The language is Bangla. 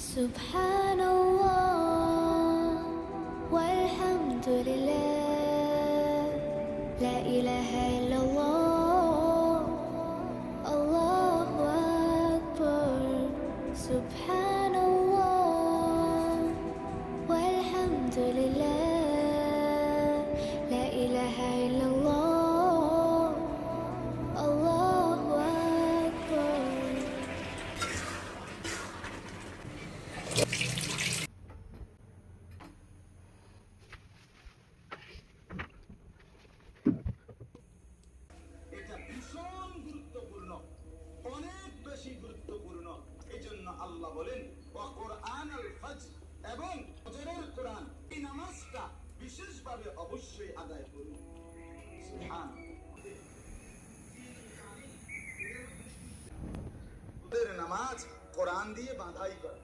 Subhanallah walhamdulillah, la ilaha illallah, Allahu Akbar. Subhanallah walhamdulillah, la ilaha illallah, Allahu Akbar. এটা ভীষণ গুরুত্বপূর্ণ, অনেক বেশি গুরুত্বপূর্ণ। এজন্য আল্লাহ বলেন ওয়া কুরআনুল ফজর, এবং ফজরের কোরআন, এই নামাজটা বিশেষভাবে অবশ্যই আদায় করুন। সুবহানাল্লাহ। নামাজ কোরআন দিয়ে বাঁধাই করে।